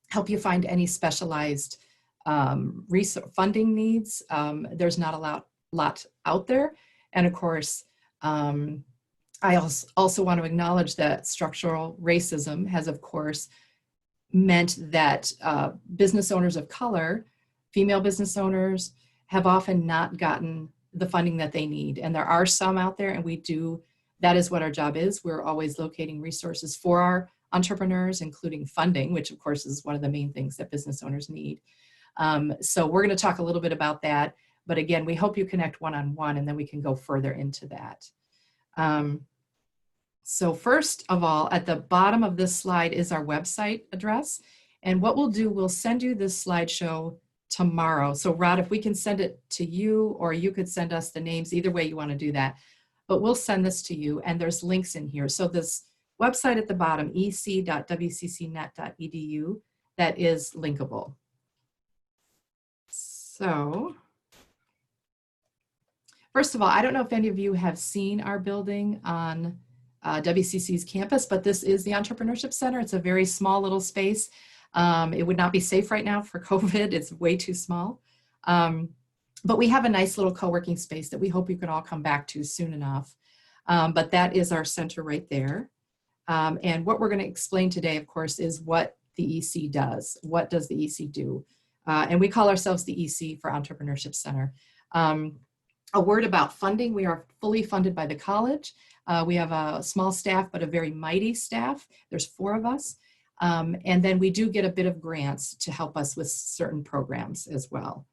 help you find any specialized funding needs. There's not a lot out there. And of course, I also want to acknowledge that structural racism has, of course, meant that business owners of color, female business owners, have often not gotten the funding that they need. And there are some out there, and that is what our job is. We're always locating resources for our entrepreneurs, including funding, which of course is one of the main things that business owners need. So we're going to talk a little bit about that. But again, we hope you connect one-on-one, and then we can go further into that. So first of all, at the bottom of this slide is our website address. And what we'll do, we'll send you this slideshow tomorrow. So Rod, if we can send it to you, or you could send us the names, either way you want to do that. But we'll send this to you, and there's links in here. So this website at the bottom, ec.wccnet.edu, that is linkable. So first of all, I don't know if any of you have seen our building on WCC's campus, but this is the Entrepreneurship Center. It's a very small little space. It would not be safe right now for COVID. It's way too small. But we have a nice little co-working space that we hope you can all come back to soon enough. But that is our center right there. And what we're going to explain today, of course, is what the EC does. What does the EC do? And we call ourselves the EC for Entrepreneurship Center. A word about funding. We are fully funded by the college. We have a small staff, but a very mighty staff. There's 4 of us. And then we do get a bit of grants to help us with certain programs as well.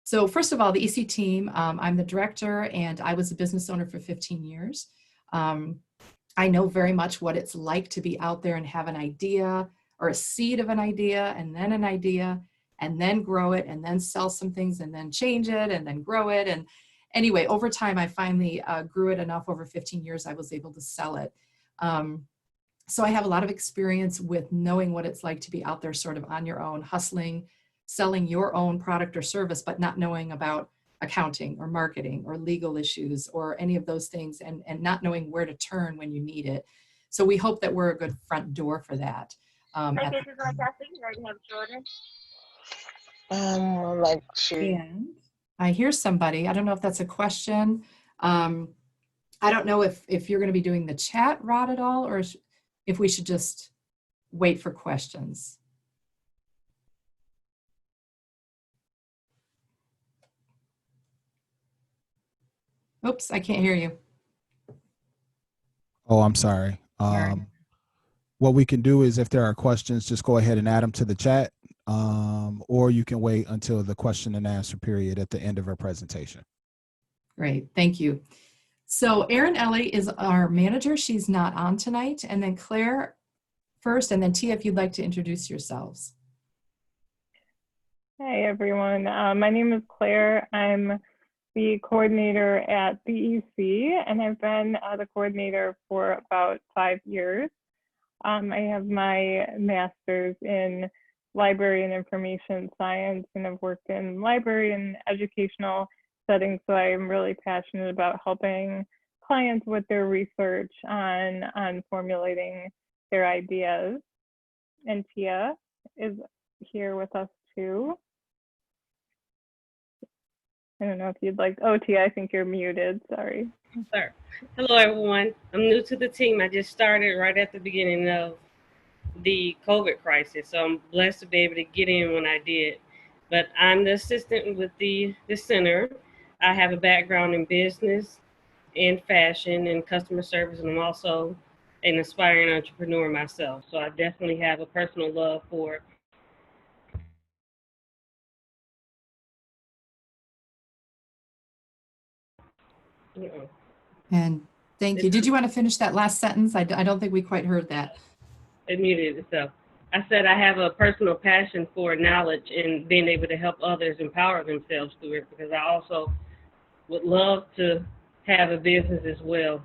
So first of all, the EC team, I'm the director, and I was a business owner for 15 years. I know very much what it's like to be out there and have an idea or a seed of an idea, and then an idea, and then grow it, and then sell some things, and then change it, and then grow it. And anyway, over time, I finally grew it enough. Over 15 years, I was able to sell it. So I have a lot of experience with knowing what it's like to be out there sort of on your own, hustling, selling your own product or service, but not knowing about accounting or marketing or legal issues or any of those things, and not knowing where to turn when you need it. So we hope that we're a good front door for that. And I hear somebody. I don't know if that's a question. I don't know if you're going to be doing the chat, Rod, at all, or if we should just wait for questions. Oops, I can't hear you. Oh, I'm sorry. What we can do is, if there are questions, just go ahead and add them to the chat, or you can wait until the question and answer period at the end of our presentation. Great, thank you. So Erin Ellie is our manager. She's not on tonight. And then Claire first, and then Tia, if you'd like to introduce yourselves. Hi, everyone. My name is Claire. I'm the coordinator at the EC, and I've been the coordinator for about 5 years. I have my master's in library and information science, and I've worked in library and educational settings, so I'm really passionate about helping clients with their research on formulating their ideas. And Tia is here with us too. I don't know if you'd like, oh, Tia, I think you're muted, sorry. Sure. Hello, everyone. I'm new to the team. I just started right at the beginning of the COVID crisis, so I'm blessed to be able to get in when I did. But I'm the assistant with the center. I have a background in business, in fashion, and customer service, and I'm also an aspiring entrepreneur myself. So I definitely have a personal love for And thank you. Did you want to finish that last sentence? I don't think we quite heard that. It muted itself. I said I have a personal passion for knowledge and being able to help others empower themselves through it, because I also would love to have a business as well.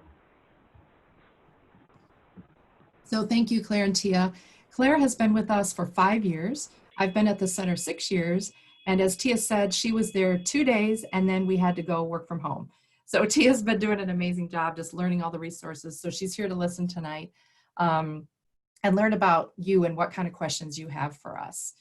So thank you, Claire and Tia. Claire has been with us for 5 years. I've been at the center 6 years. And as Tia said, she was there 2 days, and then we had to go work from home. So Tia's been doing an amazing job just learning all the resources. So she's here to listen tonight. and learn about you and what kind of questions you have for us.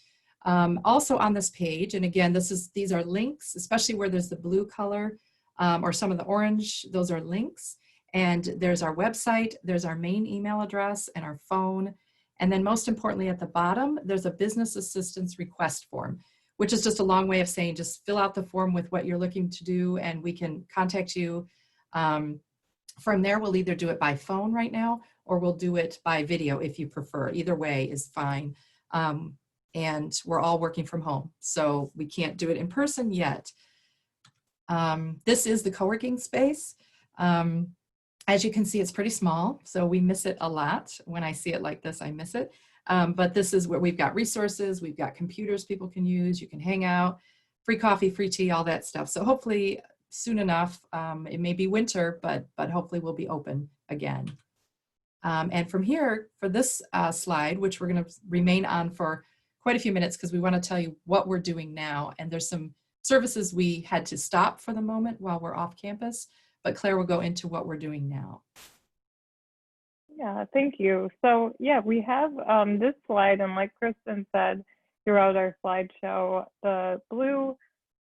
Also on this page, and again, these are links, especially where there's the blue color or some of the orange, those are links. And there's our website, there's our main email address and our phone. And then most importantly at the bottom, there's a business assistance request form, which is just a long way of saying just fill out the form with what you're looking to do and we can contact you. From there, we'll either do it by phone right now or we'll do it by video if you prefer. Either way is fine. And we're all working from home, so we can't do it in person yet. This is the co-working space. As you can see, it's pretty small, so we miss it a lot. When I see it like this, I miss it. But this is where we've got resources, we've got computers people can use, you can hang out, free coffee, free tea, all that stuff. So hopefully soon enough, it may be winter, but hopefully we'll be open again. And from here, for this slide, which we're gonna remain on for quite a few minutes because we want to tell you what we're doing now. And there's some services we had to stop for the moment while we're off campus, but Claire will go into what we're doing now. Yeah, thank you. So yeah, we have this slide, and like Kristin said throughout our slideshow, the blue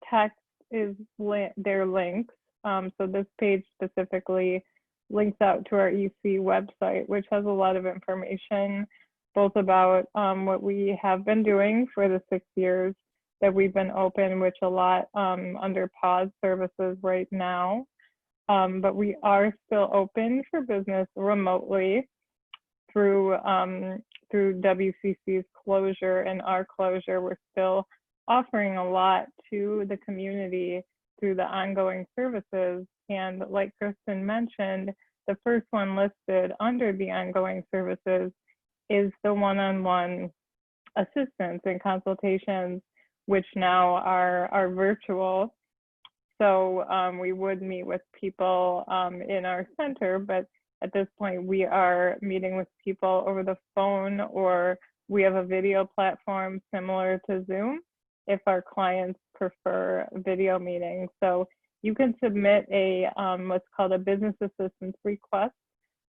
text is their links. So this page specifically links out to our EC website, which has a lot of information both about what we have been doing for the 6 years that we've been open, which a lot under pause services right now. But we are still open for business remotely through WCC's closure and our closure. We're still offering a lot to the community through the ongoing services. And like Kristin mentioned, the first one listed under the ongoing services is the one-on-one assistance and consultations, which now are virtual. So we would meet with people in our center, but at this point we are meeting with people over the phone, or we have a video platform similar to Zoom if our clients prefer video meetings. So you can submit a what's called a business assistance request.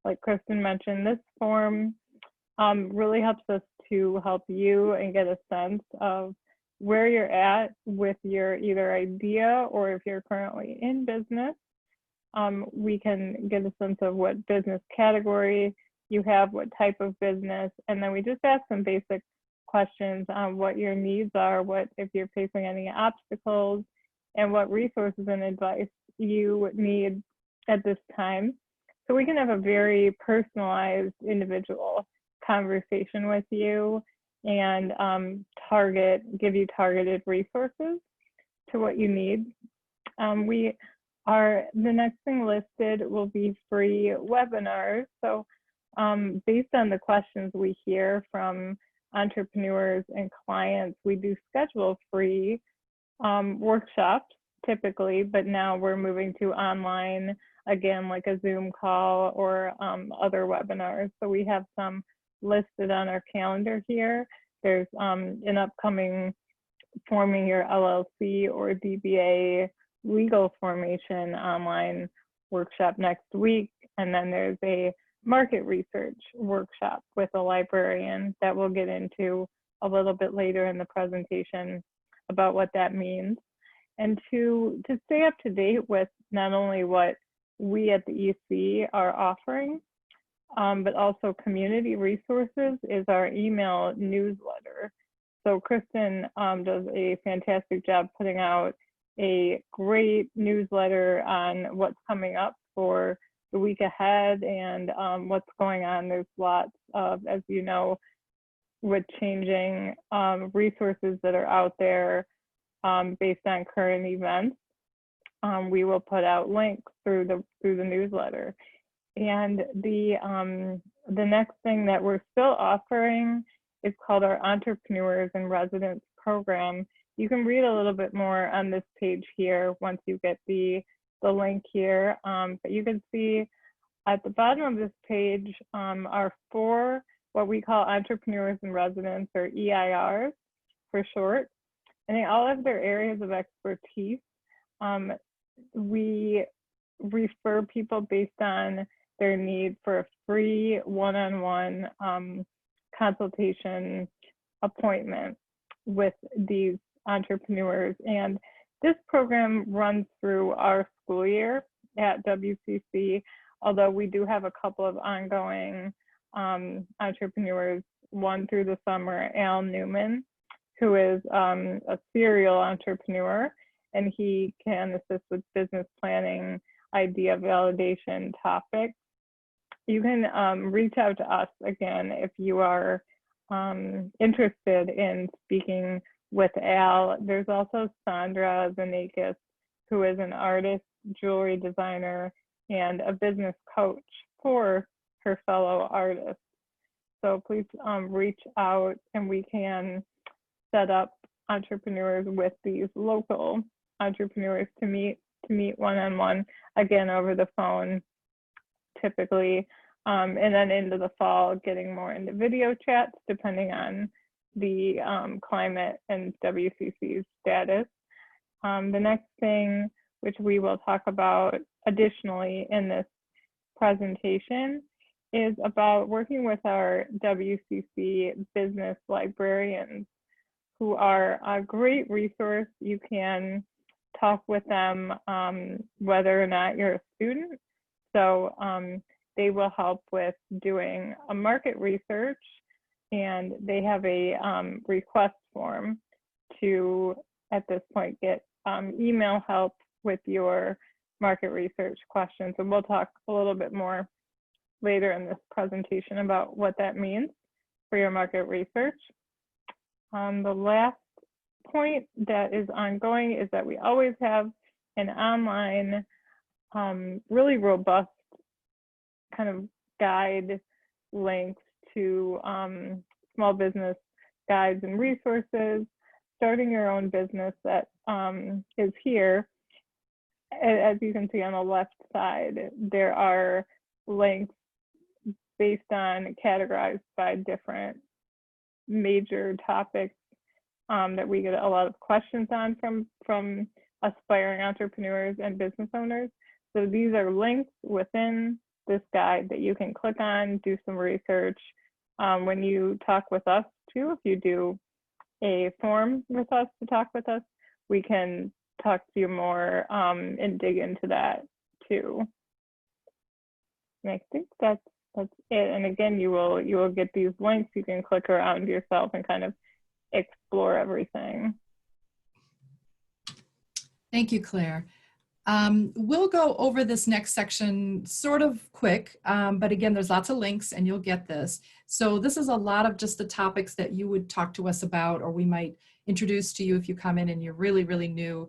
Like Kristin mentioned, this form really helps us to help you and get a sense of where you're at with your either idea or if you're currently in business. We can get a sense of what business category you have, what type of business, and then we just ask some basic questions on what your needs are, what if you're facing any obstacles, and what resources and advice you need at this time. So we can have a very personalized individual conversation with you and give you targeted resources to what you need. The next thing listed will be free webinars. So based on the questions we hear from entrepreneurs and clients, we do schedule free workshops typically, but now we're moving to online, again, like a Zoom call or other webinars. So we have some listed on our calendar here. There's an upcoming forming your LLC or DBA legal formation online workshop next week. And then there's a market research workshop with a librarian that we'll get into a little bit later in the presentation about what that means. And to stay up to date with not only what we at the EC are offering, but also community resources is our email newsletter. So Kristin does a fantastic job putting out a great newsletter on what's coming up for the week ahead and what's going on. There's lots of, as you know, with changing resources that are out there based on current events. We will put out links through the newsletter. And the next thing that we're still offering is called our Entrepreneurs in Residence program. You can read a little bit more on this page here once you get the link here. But you can see at the bottom of this page are 4 what we call Entrepreneurs in Residence, or EIRs for short. And they all have their areas of expertise. We refer people based on their need for a free one-on-one consultation appointment with these entrepreneurs. And this program runs through our school year at WCC, although we do have a couple of ongoing entrepreneurs, one through the summer, Al Newman, who is a serial entrepreneur, and he can assist with business planning, idea validation topics. You can reach out to us again if you are interested in speaking with Al. There's also Sandra Zanakis, who is an artist, jewelry designer, and a business coach for her fellow artists. So please reach out and we can set up entrepreneurs with these local entrepreneurs to meet one-on-one, again, over the phone, typically. And then into the fall, getting more into video chats, depending on the climate and WCC's status. The next thing, which we will talk about additionally in this presentation, is about working with our WCC business librarians, who are a great resource. You can talk with them whether or not you're a student. So they will help with doing a market research, and they have a request form to, at this point, get email help with your market research questions. And we'll talk a little bit more later in this presentation about what that means for your market research. The last point that is ongoing is that we always have an online, really robust kind of guide links to small business guides and resources. Starting your own business that is here. As you can see on the left side, there are links based on, categorized by different major topics that we get a lot of questions on from aspiring entrepreneurs and business owners. So these are links within this guide that you can click on, do some research. When you talk with us too, if you do a form with us to talk with us, we can talk to you more and dig into that too. And I think that's it. And again, you will get these links. You can click around yourself and kind of explore everything. Thank you, Claire. We'll go over this next section sort of quick, but again, there's lots of links and you'll get this. So this is a lot of just the topics that you would talk to us about, or we might introduce to you if you come in and you're really, really new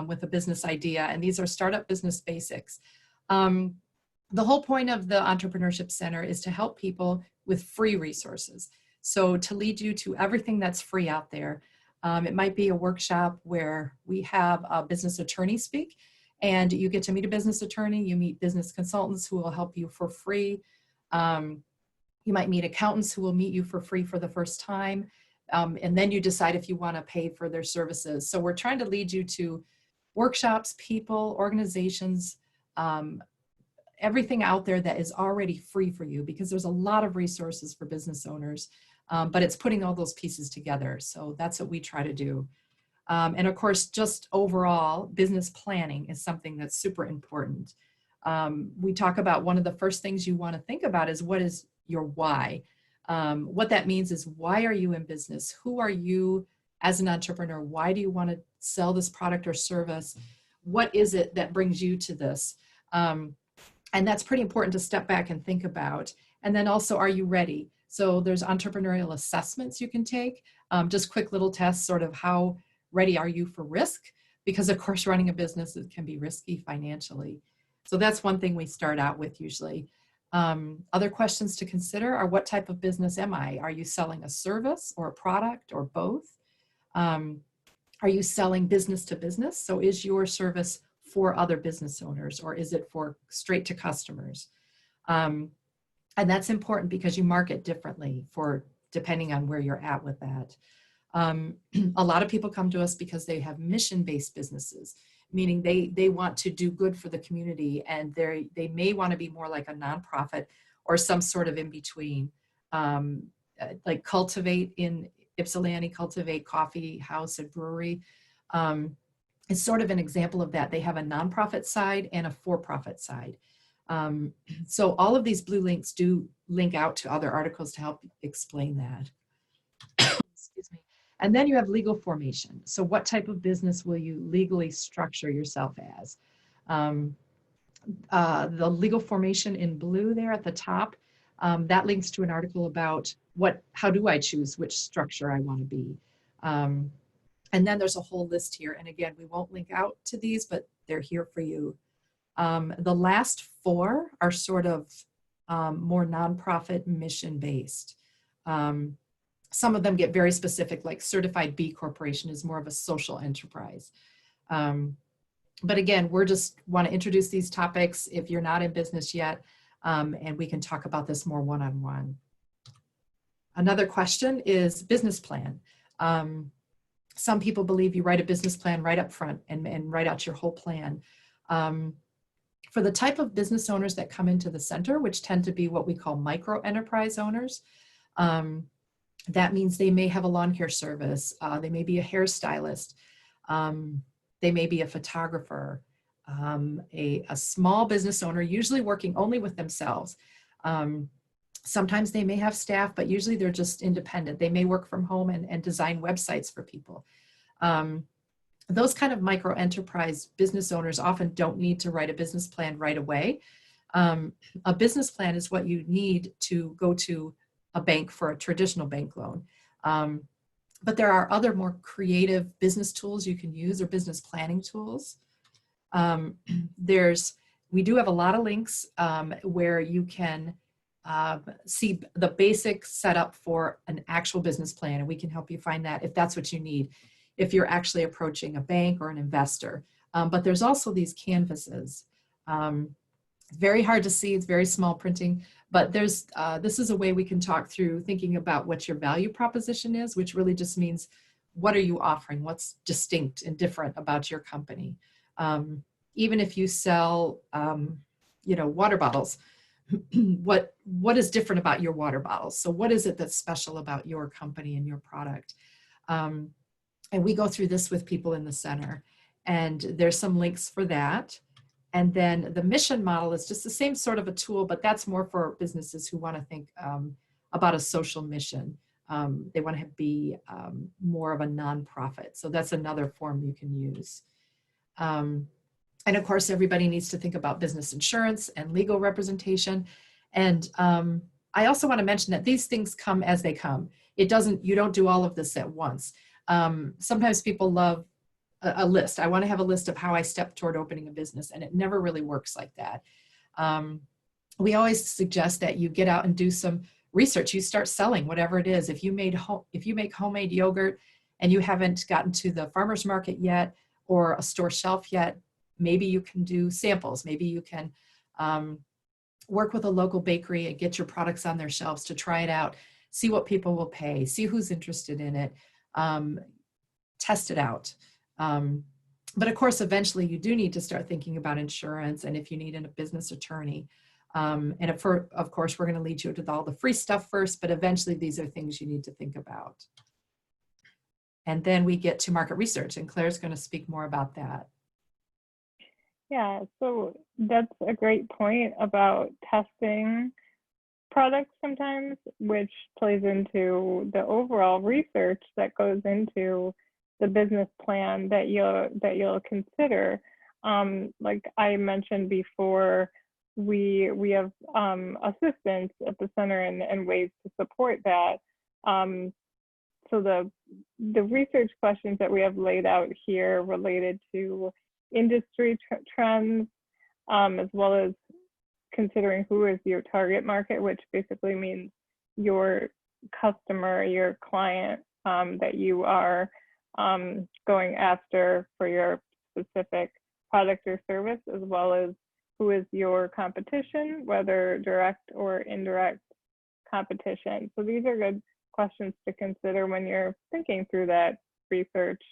with a business idea. And these are startup business basics. The whole point of the Entrepreneurship Center is to help people with free resources. So to lead you to everything that's free out there. It might be a workshop where we have a business attorney speak, and you get to meet a business attorney, you meet business consultants who will help you for free. You might meet accountants who will meet you for free for the first time. And then you decide if you want to pay for their services. So we're trying to lead you to workshops, people, organizations, everything out there that is already free for you, because there's a lot of resources for business owners, but it's putting all those pieces together. So that's what we try to do. And of course, just overall, business planning is something that's super important. We talk about one of the first things you want to think about is, what is your why? What that means is, why are you in business? Who are you as an entrepreneur? Why do you want to sell this product or service? What is it that brings you to this? And that's pretty important to step back and think about. And then also, are you ready? So there's entrepreneurial assessments you can take, just quick little tests, sort of how ready are you for risk? Because of course, running a business can be risky financially. So that's one thing we start out with usually. Other questions to consider are, what type of business am I? Are you selling a service or a product or both? Are you selling business to business? So is your service for other business owners, or is it for straight to customers? And that's important because you market differently depending on where you're at with that. A lot of people come to us because they have mission-based businesses, meaning they want to do good for the community, and they may want to be more like a nonprofit or some sort of in between. like Cultivate in Ypsilanti, Cultivate Coffee House and Brewery. It's sort of an example of that. They have a nonprofit side and a for-profit side. So all of these blue links do link out to other articles to help explain that. Excuse me. And then you have legal formation. So what type of business will you legally structure yourself as? The legal formation in blue there at the top, that links to an article about how do I choose which structure I want to be. And then there's a whole list here. And again, we won't link out to these, but they're here for you. The last four are sort of more nonprofit mission based. Some of them get very specific, like Certified B Corporation is more of a social enterprise. But again, we're just want to introduce these topics if you're not in business yet, and we can talk about this more one-on-one. Another question is business plan. Some people believe you write a business plan right up front and write out your whole plan. For the type of business owners that come into the center, which tend to be what we call micro enterprise owners, that means they may have a lawn care service, they may be a hairstylist, they may be a photographer, a small business owner, usually working only with themselves. Sometimes they may have staff, but usually they're just independent. They may work from home and design websites for people. Those kind of micro enterprise business owners often don't need to write a business plan right away. A business plan is what you need to go to a bank for a traditional bank loan. But there are other more creative business tools you can use or business planning tools. We do have a lot of links where you can see the basic setup for an actual business plan, and we can help you find that if that's what you need, if you're actually approaching a bank or an investor. But there's also these canvases. Very hard to see, it's very small printing, but this is a way we can talk through thinking about what your value proposition is, which really just means what are you offering, what's distinct and different about your company. Even if you sell water bottles, what is different about your water bottles? So what is it that's special about your company and your product? And we go through this with people in the center, and there's some links for that. And then the mission model is just the same sort of a tool, but that's more for businesses who want to think about a social mission. They want to be more of a nonprofit. So that's another form you can use. And of course, everybody needs to think about business insurance and legal representation. And I also want to mention that these things come as they come. You don't do all of this at once. Sometimes people love a list. I want to have a list of how I step toward opening a business, and it never really works like that. We always suggest that you get out and do some research. You start selling whatever it is. If you make homemade yogurt and you haven't gotten to the farmer's market yet or a store shelf yet, maybe you can do samples. Maybe you can work with a local bakery and get your products on their shelves to try it out, see what people will pay, see who's interested in it, test it out. But of course, eventually you do need to start thinking about insurance, and if you need a business attorney. And of course, we're going to lead you to all the free stuff first, but eventually these are things you need to think about. And then we get to market research, and Claire's going to speak more about that. Yeah, so that's a great point about testing products sometimes, which plays into the overall research that goes into the business plan that you'll consider. Like I mentioned before, we have assistants at the center and ways to support that. So the research questions that we have laid out here related to industry trends, as well as considering who is your target market, which basically means your customer, your client that you are going after for your specific product or service, as well as who is your competition, whether direct or indirect competition. So these are good questions to consider when you're thinking through that research.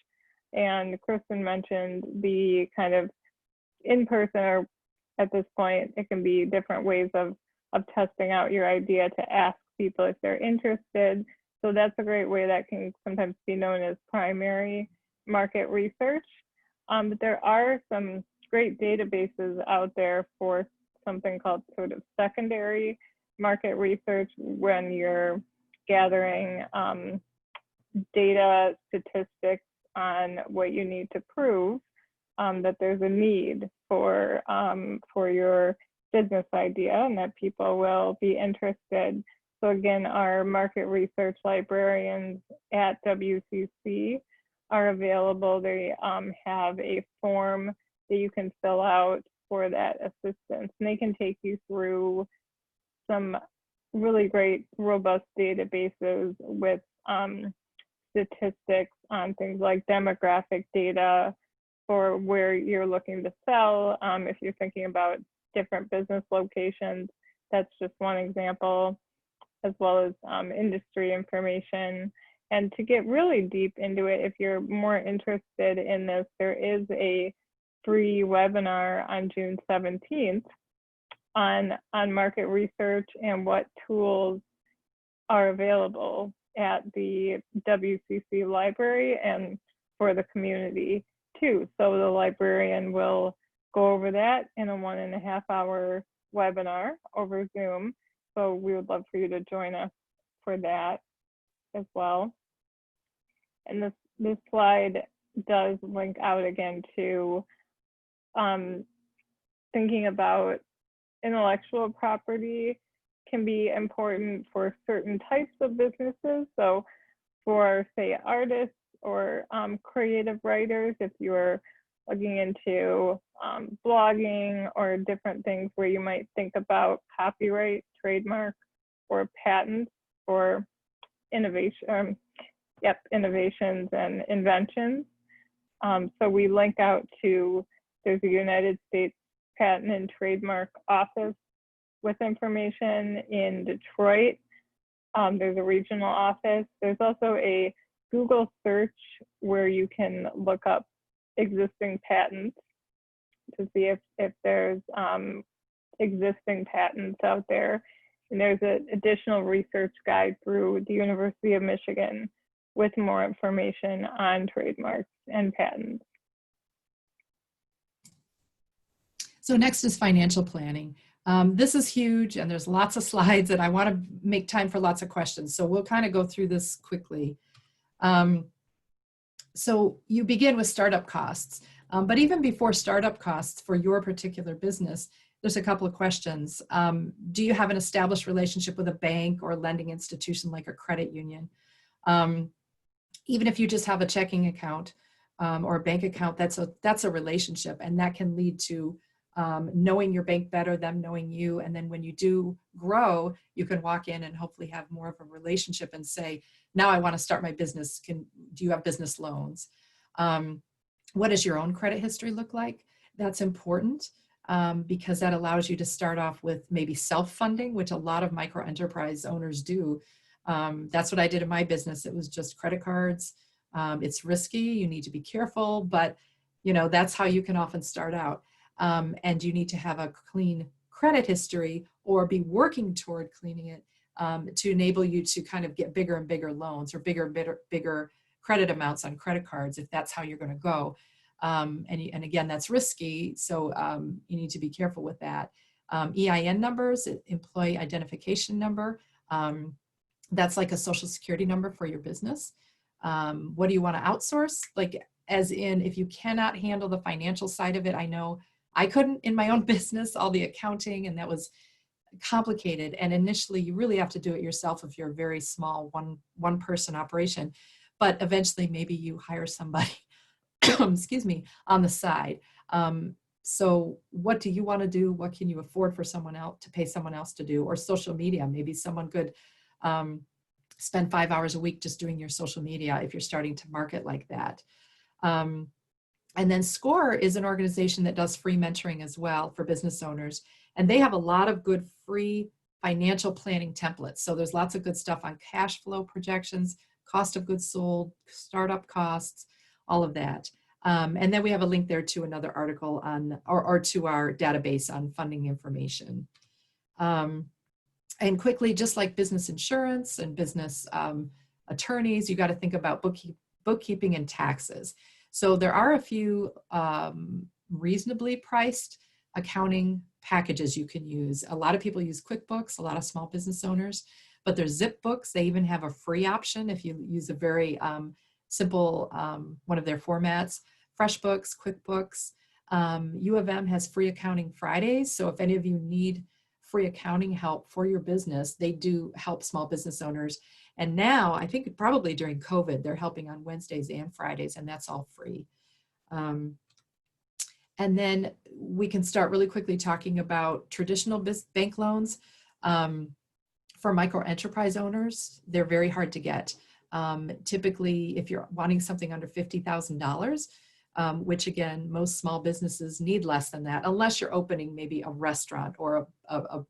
And Kristin mentioned the kind of in-person, or at this point, it can be different ways of testing out your idea to ask people if they're interested. So that's a great way that can sometimes be known as primary market research. But there are some great databases out there for something called sort of secondary market research, when you're gathering data, statistics on what you need to prove that there's a need for your business idea and that people will be interested. So again, our market research librarians at WCC are available. They have a form that you can fill out for that assistance, and they can take you through some really great, robust databases with statistics on things like demographic data for where you're looking to sell. If you're thinking about different business locations, that's just one example, as well as industry information. And to get really deep into it, if you're more interested in this, there is a free webinar on June 17th on market research and what tools are available at the WCC library and for the community too. So the librarian will go over that in a 1.5 hour webinar over Zoom. So we would love for you to join us for that as well. And this slide does link out again to thinking about intellectual property can be important for certain types of businesses. So for, say, artists or creative writers, if you're looking into blogging or different things where you might think about copyright, trademark, or patents for innovations and inventions. So we link out to, there's a United States Patent and Trademark Office with information in Detroit. There's a regional office. There's also a Google search where you can look up existing patents to see if there's existing patents out there. And there's an additional research guide through the University of Michigan with more information on trademarks and patents. So next is financial planning. This is huge, and there's lots of slides, and I want to make time for lots of questions. So we'll kind of go through this quickly. So you begin with startup costs, but even before startup costs for your particular business, there's a couple of questions. Do you have an established relationship with a bank or lending institution like a credit union? Even if you just have a checking account or a bank account, that's a relationship, and that can lead to knowing your bank better, them knowing you. And then when you do grow, you can walk in and hopefully have more of a relationship and say, now I want to start my business. Do you have business loans? What does your own credit history look like? That's important because that allows you to start off with maybe self-funding, which a lot of micro enterprise owners do. That's what I did in my business. It was just credit cards. It's risky. You need to be careful, but that's how you can often start out. And you need to have a clean credit history or be working toward cleaning it to enable you to kind of get bigger and bigger loans or bigger credit amounts on credit cards if that's how you're going to go. And again, that's risky, so you need to be careful with that. EIN numbers, employee identification number, that's like a social security number for your business. What do you want to outsource? Like, as in, if you cannot handle the financial side of it, I know I couldn't in my own business, all the accounting, and that was complicated. And initially you really have to do it yourself if you're a very small one person operation, but eventually maybe you hire somebody, excuse me, on the side. So what do you want to do? What can you afford for someone else to pay someone else to do? Or social media, maybe someone could spend 5 hours a week just doing your social media if you're starting to market like that. And then SCORE is an organization that does free mentoring as well for business owners. And they have a lot of good free financial planning templates. So there's lots of good stuff on cash flow projections, cost of goods sold, startup costs, all of that. And then we have a link there to another article on, or to our database on funding information. And quickly, just like business insurance and business attorneys, you got to think about bookkeeping and taxes. So there are a few reasonably priced accounting packages you can use. A lot of people use QuickBooks, a lot of small business owners, but there's ZipBooks. They even have a free option if you use a very simple one of their formats. FreshBooks, QuickBooks. U of M has free accounting Fridays. So if any of you need free accounting help for your business, they do help small business owners. And now, I think probably during COVID, they're helping on Wednesdays and Fridays, and that's all free. And then we can start really quickly talking about traditional bank loans. For micro enterprise owners, they're very hard to get. Typically, if you're wanting something under $50,000, which again, most small businesses need less than that, unless you're opening maybe a restaurant or a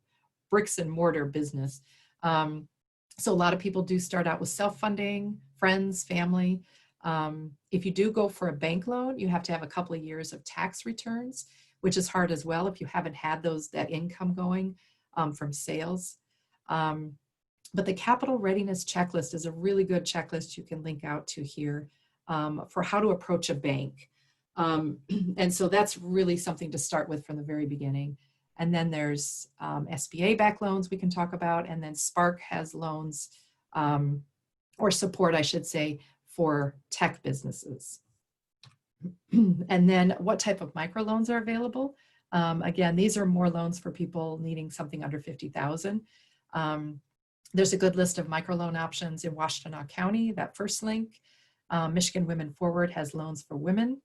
bricks and mortar business. So a lot of people do start out with self-funding, friends, family. If you do go for a bank loan, you have to have a couple of years of tax returns, which is hard as well if you haven't had that income going from sales. But the capital readiness checklist is a really good checklist you can link out to here for how to approach a bank. And so that's really something to start with from the very beginning. And then there's SBA-backed loans we can talk about, and then Spark has loans, or support, I should say, for tech businesses. And then what type of microloans are available? Again, these are more loans for people needing something under $50,000. There's a good list of microloan options in Washtenaw County, that first link. Michigan Women Forward has loans for women.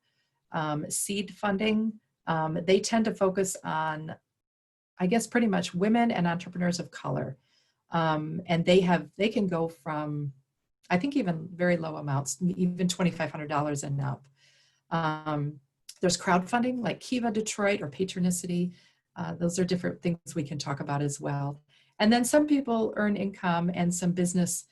Seed funding, they tend to focus on, I guess, pretty much women and entrepreneurs of color. And they can go from, I think, even very low amounts, even $2,500 and up. There's crowdfunding like Kiva Detroit or Patronicity. Those are different things we can talk about as well. And then some people earn income and some business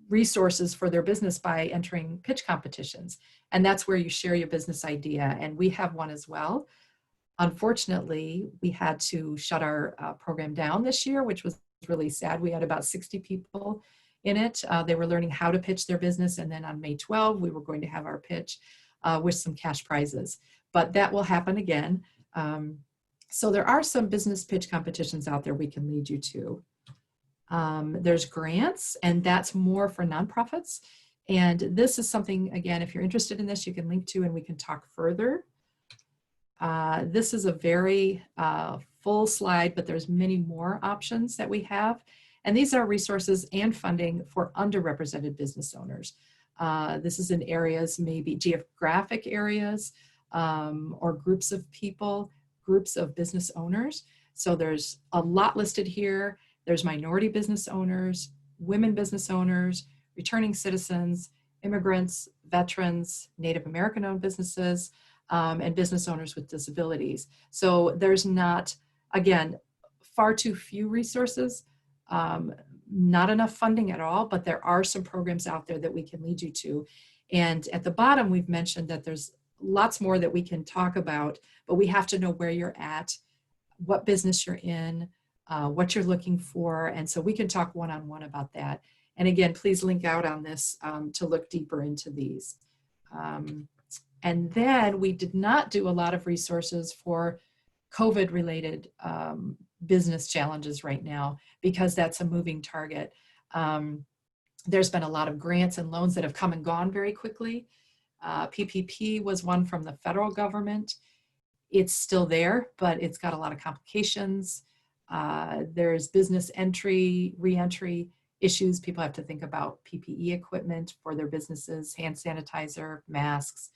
resources for their business by entering pitch competitions. And that's where you share your business idea. And we have one as well. Unfortunately, we had to shut our program down this year, which was really sad. We had about 60 people in it. They were learning how to pitch their business. And then on May 12, we were going to have our pitch with some cash prizes. But that will happen again. So there are some business pitch competitions out there we can lead you to. There's grants, and that's more for nonprofits. And this is something, again, if you're interested in this, you can link to and we can talk further. This is a very full slide, but there's many more options that we have. And these are resources and funding for underrepresented business owners. This is in areas, maybe geographic areas, or groups of people, groups of business owners. So there's a lot listed here. There's minority business owners, women business owners, returning citizens, immigrants, veterans, Native American-owned businesses, and business owners with disabilities. So there's not, again, far too few resources, not enough funding at all, but there are some programs out there that we can lead you to. And at the bottom, we've mentioned that there's lots more that we can talk about, but we have to know where you're at, what business you're in, what you're looking for. And so we can talk one-on-one about that. And again, please link out on this to look deeper into these. And then we did not do a lot of resources for COVID-related business challenges right now, because that's a moving target. There's been a lot of grants and loans that have come and gone very quickly. PPP was one from the federal government. It's still there, but it's got a lot of complications. There's business entry, re-entry issues. People have to think about PPE equipment for their businesses, hand sanitizer, masks,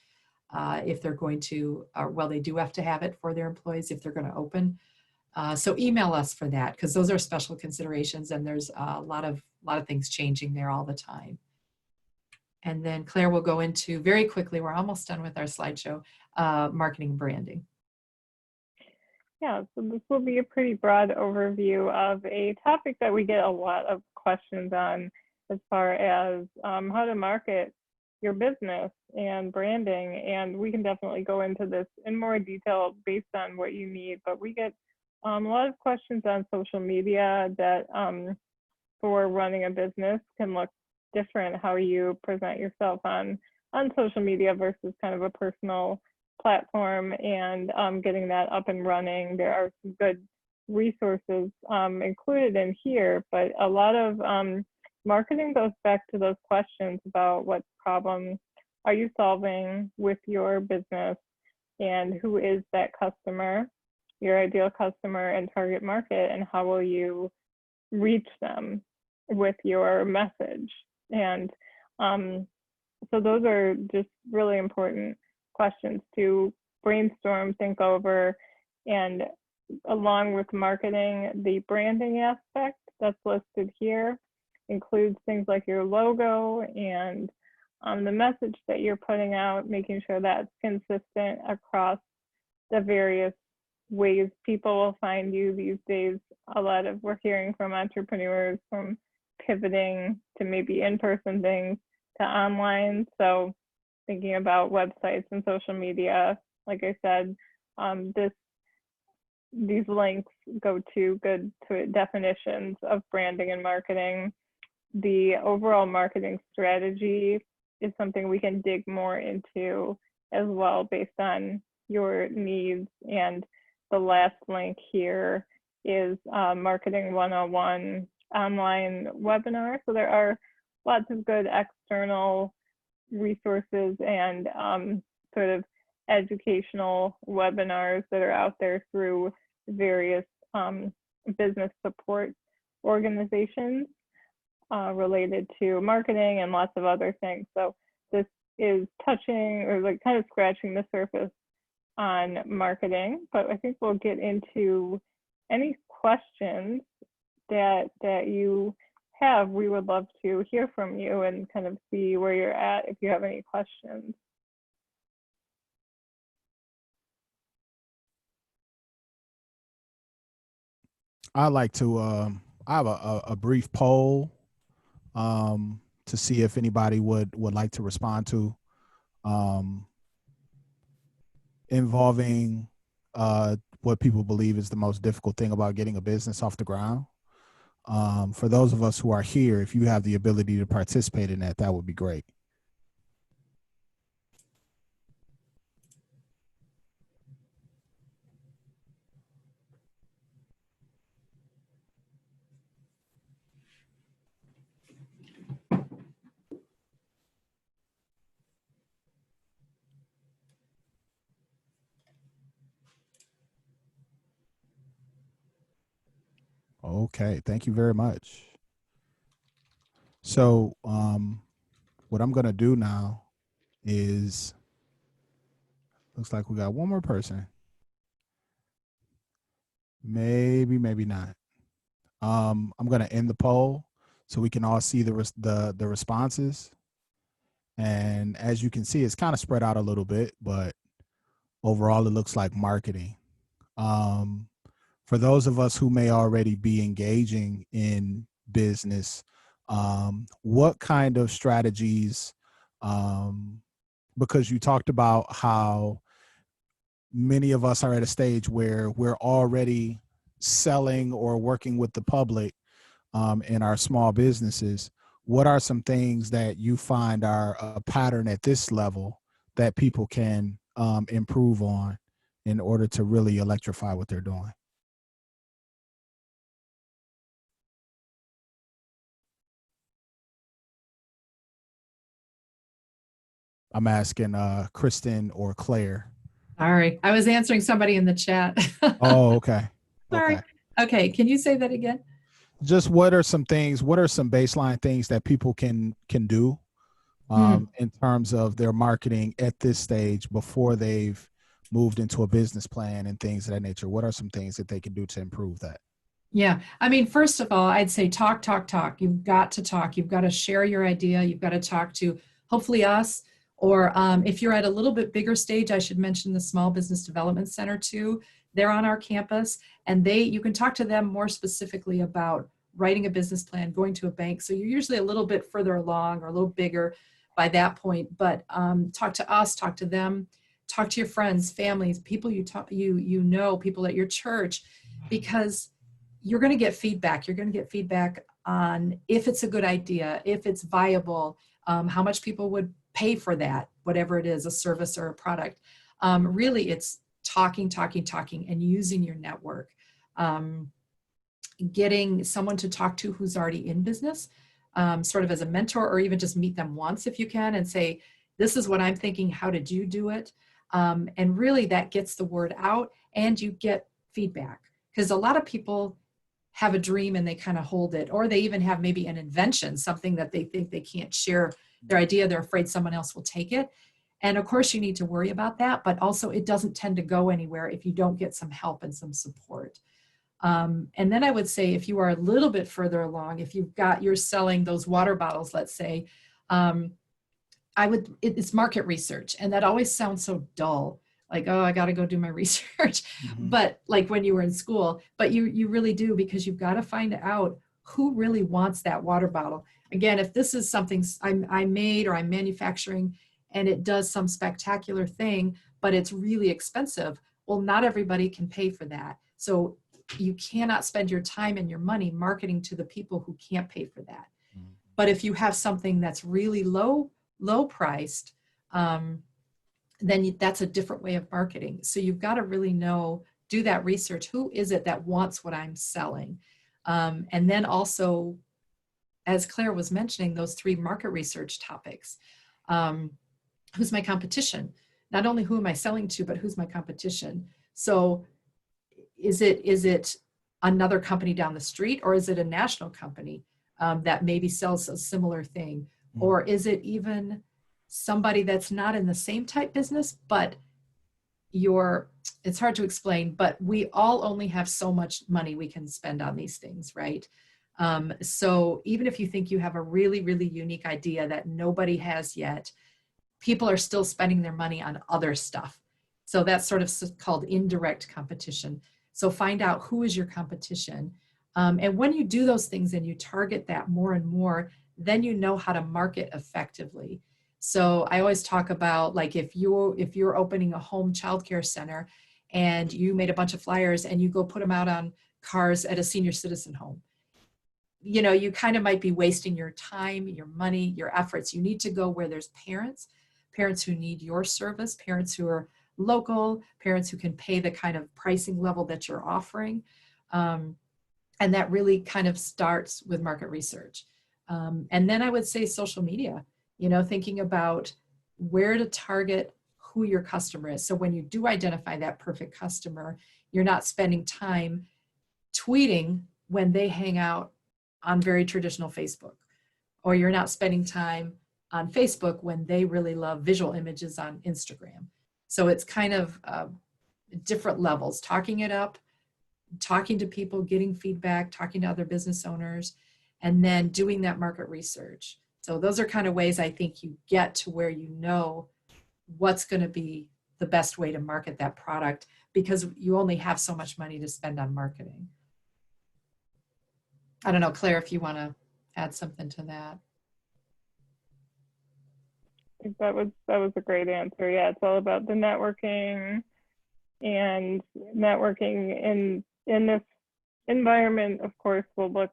if they're going to, well, they do have to have it for their employees if they're going to open. So email us for that, because those are special considerations, and there's a lot of things changing there all the time. And then Claire will go into, very quickly, we're almost done with our slideshow, marketing and branding. Yeah, so this will be a pretty broad overview of a topic that we get a lot of questions on, as far as how to market your business and branding. And we can definitely go into this in more detail based on what you need, but we get a lot of questions on social media that for running a business can look different, how you present yourself on social media versus kind of a personal platform, and getting that up and running. There are some good resources included in here, but a lot of marketing goes back to those questions about what problem are you solving with your business, and who is that customer, your ideal customer and target market, and how will you reach them with your message. And so those are just really important questions to brainstorm, think over, and along with marketing, the branding aspect that's listed here includes things like your logo and the message that you're putting out, making sure that's consistent across the various ways people will find you these days. We're hearing from entrepreneurs from pivoting to maybe in-person things to online. So thinking about websites and social media, like I said, these links go to good definitions of branding and marketing. The overall marketing strategy is something we can dig more into as well based on your needs. And the last link here is Marketing 101 online webinar. So there are lots of good external resources and sort of educational webinars that are out there through various business support organizations related to marketing and lots of other things. So this is touching or like kind of scratching the surface on marketing, but I think we'll get into any questions that you have. We would love to hear from you and kind of see where you're at if you have any questions. I'd like to, I have a brief poll to see if anybody would like to respond to, involving what people believe is the most difficult thing about getting a business off the ground. For those of us who are here, if you have the ability to participate in that, that would be great. Okay, thank you very much. So what I'm going to do now is, looks like we got one more person. Maybe not. I'm going to end the poll so we can all see the responses. And as you can see, it's kind of spread out a little bit, but overall it looks like marketing. For those of us who may already be engaging in business, what kind of strategies, because you talked about how many of us are at a stage where we're already selling or working with the public in our small businesses, what are some things that you find are a pattern at this level that people can improve on in order to really electrify what they're doing? I'm asking Kristin or Claire. Sorry, I was answering somebody in the chat. Oh, okay. Sorry. Okay, can you say that again? Just what are some baseline things that people can do in terms of their marketing at this stage before they've moved into a business plan and things of that nature? What are some things that they can do to improve that? Yeah, I mean, first of all, I'd say talk. You've got to talk. You've got to share your idea. You've got to talk to hopefully us, or if you're at a little bit bigger stage, I should mention the Small Business Development Center too. They're on our campus, and you can talk to them more specifically about writing a business plan, going to a bank. So you're usually a little bit further along or a little bigger by that point, but talk to us, talk to them, talk to your friends, families, people you know, people at your church. because you're going to get feedback. You're going to get feedback on if it's a good idea, if it's viable, how much people would pay for that, whatever it is, a service or a product. Really, it's talking, and using your network. Getting someone to talk to who's already in business, sort of as a mentor, or even just meet them once if you can and say, this is what I'm thinking, how did you do it? And really that gets the word out and you get feedback. Because a lot of people have a dream and they kind of hold it, or they even have maybe an invention, something that they think they can't share their idea. They're afraid someone else will take it. And of course you need to worry about that, but also it doesn't tend to go anywhere if you don't get some help and some support. And then I would say if you are a little bit further along, if you're selling those water bottles, let's say, it's market research. And that always sounds so dull. Like, oh, I got to go do my research. But like when you were in school, but you really do, because you've got to find out who really wants that water bottle. Again, if this is something I made or I'm manufacturing and it does some spectacular thing, but it's really expensive, well, not everybody can pay for that. So you cannot spend your time and your money marketing to the people who can't pay for that. But if you have something that's really low priced, then that's a different way of marketing. So you've got to really do that research. Who is it that wants what I'm selling? And then also, as Claire was mentioning, those 3 market research topics. Who's my competition? Not only who am I selling to, but who's my competition? So is it another company down the street, or is it a national company that maybe sells a similar thing? Or is it even somebody that's not in the same type business, but it's hard to explain, but we all only have so much money we can spend on these things, right? So even if you think you have a really, really unique idea that nobody has yet, people are still spending their money on other stuff. So that's sort of called indirect competition. So find out who is your competition. And when you do those things and you target that more and more, then you know how to market effectively. So I always talk about, like, if you're opening a home childcare center and you made a bunch of flyers and you go put them out on cars at a senior citizen home, you kind of might be wasting your time, your money, your efforts. You need to go where there's parents who need your service, parents who are local, parents who can pay the kind of pricing level that you're offering. And that really kind of starts with market research. And then I would say social media, thinking about where to target who your customer is. So when you do identify that perfect customer, you're not spending time tweeting when they hang out on very traditional Facebook, or you're not spending time on Facebook when they really love visual images on Instagram. So it's kind of different levels, talking it up, talking to people, getting feedback, talking to other business owners, and then doing that market research. So those are kind of ways I think you get to where you know what's going to be the best way to market that product, because you only have so much money to spend on marketing. I don't know, Claire, if you want to add something to that. I think that was a great answer. Yeah, it's all about the networking, and networking in this environment, of course, will look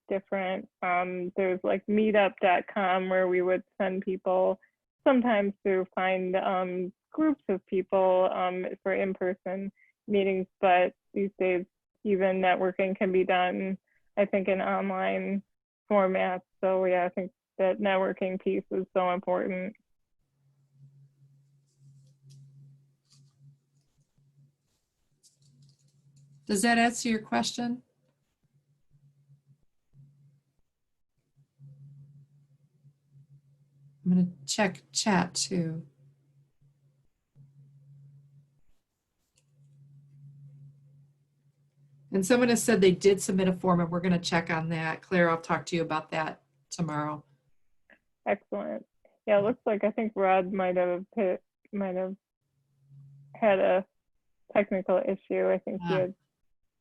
different. There's like meetup.com where we would send people sometimes to find groups of people for in-person meetings, but these days even networking can be done, I think, in online formats. So yeah, I think that networking piece is so important. Does that answer your question? I'm going to check chat too. And someone has said they did submit a form, and we're going to check on that. Claire, I'll talk to you about that tomorrow. Excellent. Yeah, it looks like, I think Rod might have had a technical issue. I think he had.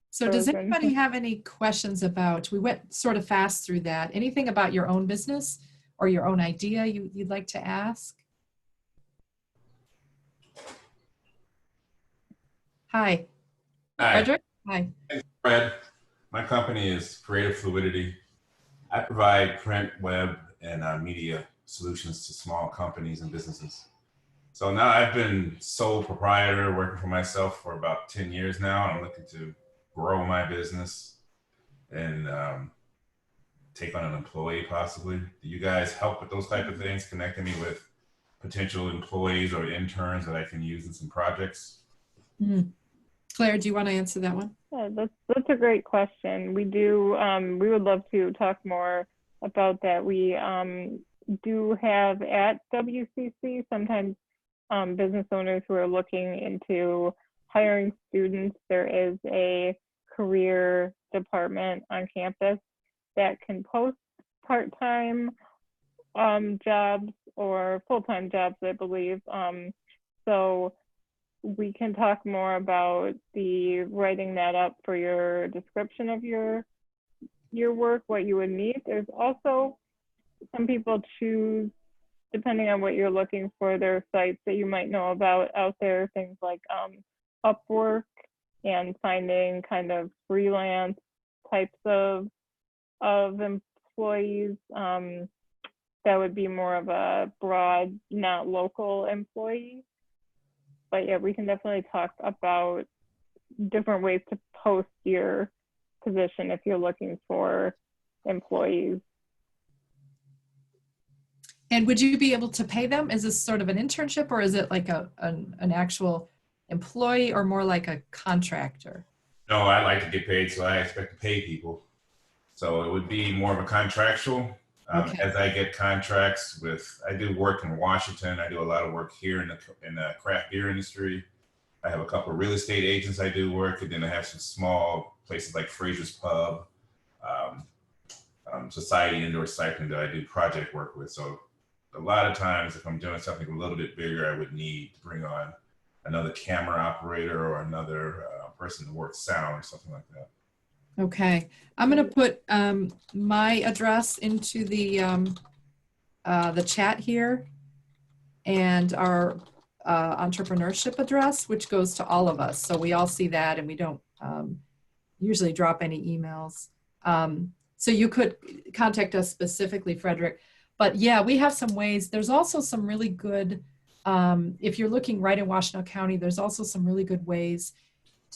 So does anybody have any questions about, we went sort of fast through that, anything about your own business or your own idea you'd like to ask? Hi. Hi. Frederick? Hi. Fred, my company is Creative Fluidity. I provide print, web, and media solutions to small companies and businesses. So now I've been sole proprietor, working for myself for about 10 years now. I'm looking to grow my business and take on an employee possibly. Do you guys help with those type of things, connecting me with potential employees or interns that I can use in some projects? Claire, do you want to answer that one? Yeah, that's a great question. We do, we would love to talk more about that. We do have at WCC sometimes business owners who are looking into hiring students. There is a career department on campus that can post part-time jobs or full-time jobs, I believe. So we can talk more about the writing that up for your description of your work, what you would need. There's also some people choose, depending on what you're looking for, there are sites that you might know about out there, things like Upwork, and finding kind of freelance types of employees that would be more of a broad, not local employee. But yeah, we can definitely talk about different ways to post your position if you're looking for employees. And would you be able to pay them? Is this sort of an internship, or is it like an actual employee, or more like a contractor? No, I like to get paid, so I expect to pay people. So it would be more of a contractual. Okay. As I get contracts with, I do work in Washington. I do a lot of work here in the craft beer industry. I have a couple of real estate agents I do work, and then I have some small places like Fraser's Pub, Society Indoor Cycling that I do project work with. So a lot of times, if I'm doing something a little bit bigger, I would need to bring on another camera operator or another person to work sound or something like that. Okay, I'm going to put my address into the chat here, and our entrepreneurship address, which goes to all of us. So we all see that, and we don't usually drop any emails. So you could contact us specifically, Frederick. But yeah, we have some ways. There's also some really good, if you're looking right in Washtenaw County, there's also some really good ways,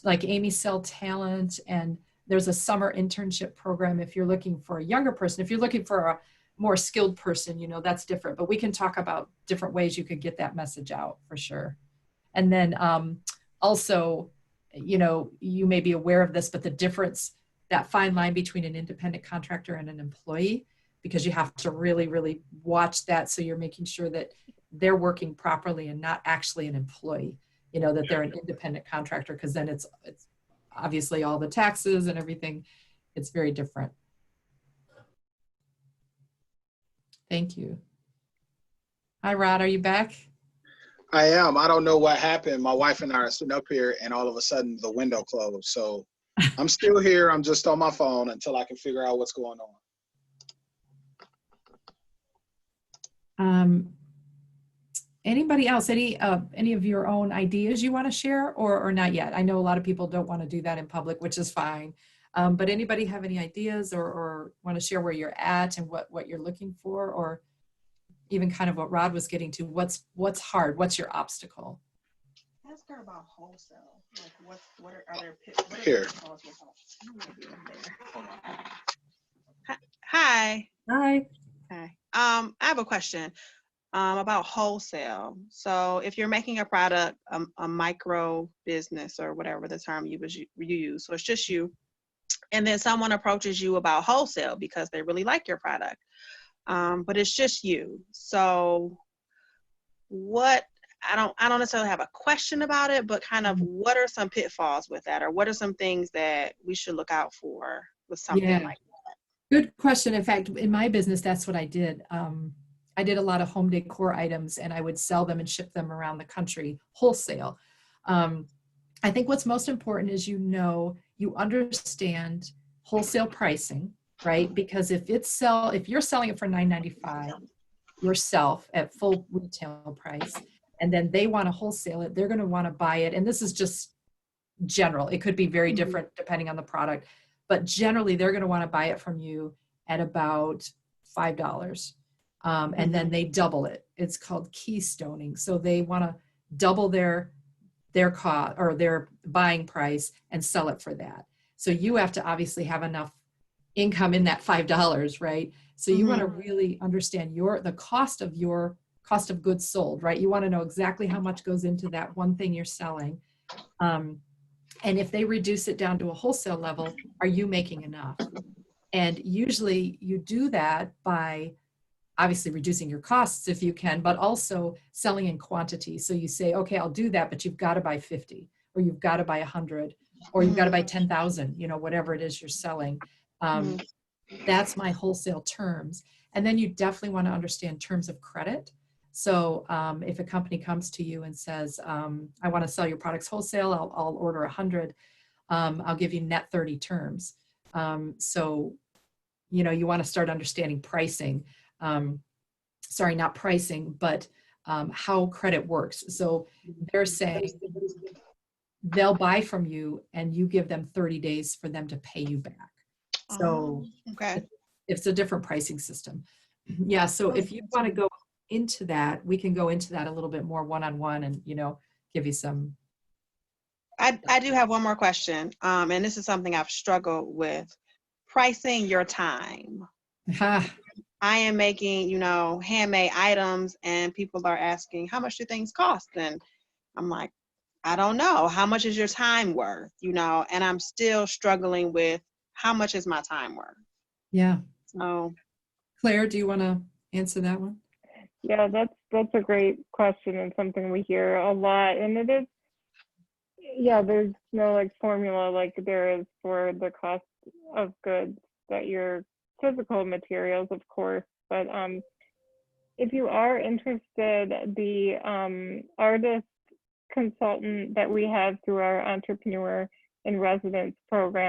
like Amy Sell Talent, and there's a summer internship program if you're looking for a younger person. If you're looking for a more skilled person, you know, that's different. But we can talk about different ways you could get that message out for sure. And then also, you know, you may be aware of this, but the difference, that fine line between an independent contractor and an employee, because you have to really, really watch that. So you're making sure that they're working properly and not actually an employee, you know, that they're an independent contractor, because then it's obviously all the taxes and everything, it's very different. Thank you. Hi, Rod, are you back? I am. I don't know what happened. My wife and I are sitting up here and all of a sudden the window closed. So I'm still here. I'm just on my phone until I can figure out what's going on. Anybody else, any of your own ideas you want to share, or not yet? I know a lot of people don't want to do that in public, which is fine. But anybody have any ideas or want to share where you're at and what you're looking for, or even kind of what Rod was getting to? What's hard? What's your obstacle? Ask her about wholesale. Like what are other Here. Hi. Hi. Hi. I have a question about wholesale. So if you're making a product, a micro business or whatever the term you use, so it's just you, and then someone approaches you about wholesale because they really like your product, but it's just you. So I don't necessarily have a question about it, but kind of what are some pitfalls with that, or what are some things that we should look out for with something like that? Good question. In fact, in my business, that's what I did. I did a lot of home decor items, and I would sell them and ship them around the country wholesale. I think what's most important is, you understand wholesale pricing, right? Because if you're selling it for $9.95 yourself at full retail price, and then they want to wholesale it, they're going to want to buy it. And this is just general. It could be very different depending on the product, but generally they're going to want to buy it from you at about $5. And then they double it. It's called keystoning. So they want to double their cost or their buying price and sell it for that. So you have to obviously have enough income in that $5, right? So you want to really understand the cost of goods sold, right? You want to know exactly how much goes into that one thing you're selling. And if they reduce it down to a wholesale level, are you making enough? And usually you do that by obviously reducing your costs if you can, but also selling in quantity. So you say, okay, I'll do that, but you've got to buy 50, or you've got to buy 100, or you've got to buy 10,000, whatever it is you're selling. That's my wholesale terms. And then you definitely want to understand terms of credit. So if a company comes to you and says, I want to sell your products wholesale, I'll order 100, I'll give you net 30 terms. So, you want to start understanding pricing. Sorry, not pricing, but how credit works. So they're saying they'll buy from you and you give them 30 days for them to pay you back. So it's a different pricing system. Yeah. So if you want to go into that, we can go into that a little bit more one-on-one and, give you some. I do have one more question. And this is something I've struggled with. Pricing your time. I am making, handmade items, and people are asking, how much do things cost? And I'm like, I don't know. How much is your time worth? And I'm still struggling with how much is my time worth? Yeah. So, Claire, do you want to answer that one? Yeah, that's a great question and something we hear a lot. And it is, there's no formula like there is for the cost of goods that your physical materials, of course. But if you are interested, the artist consultant that we have through our Entrepreneur in Residence program